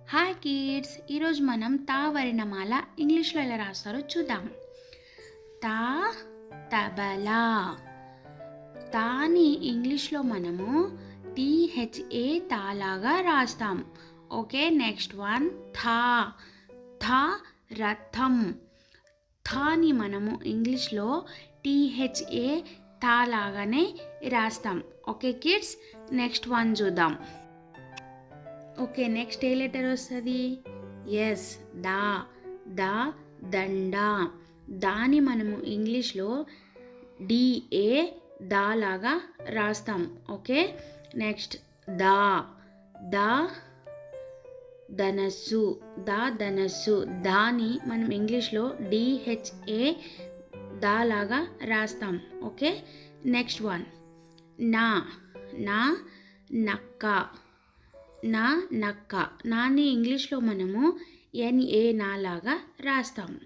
Hi kids, ఈరోజు మనం తా వర్ణమాల ఇంగ్లీష్లో ఎలా రాస్తారో చూద్దాం. తా తబలా. తాని ఇంగ్లీష్లో మనము టీహెచ్ఏ తాలాగా రాస్తాం. ఓకే, నెక్స్ట్ వన్ థా. థా రథం. థాని మనము ఇంగ్లీష్లో టీహెచ్ఏ తాలాగానే రాస్తాం. ఓకే కిడ్స్, నెక్స్ట్ వన్ చూద్దాం. ఓకే, నెక్స్ట్ ఏ లెటర్ వస్తుంది? ఎస్, దా. దా దండా. దాని మనము ఇంగ్లీష్లో డిఏ దా లాగా రాస్తాం. ఓకే, నెక్స్ట్ దా. దా ధనస్సు. దా ధనస్సు. దాని మనం ఇంగ్లీష్లో డిహెచ్ఏ దా లాగా రాస్తాం. ఓకే, నెక్స్ట్ వన్ నా. నా నక్క. నా నక్క. నాని ఇంగ్లీష్లో మనము ఎన్ఏ నా లాగా రాస్తాం.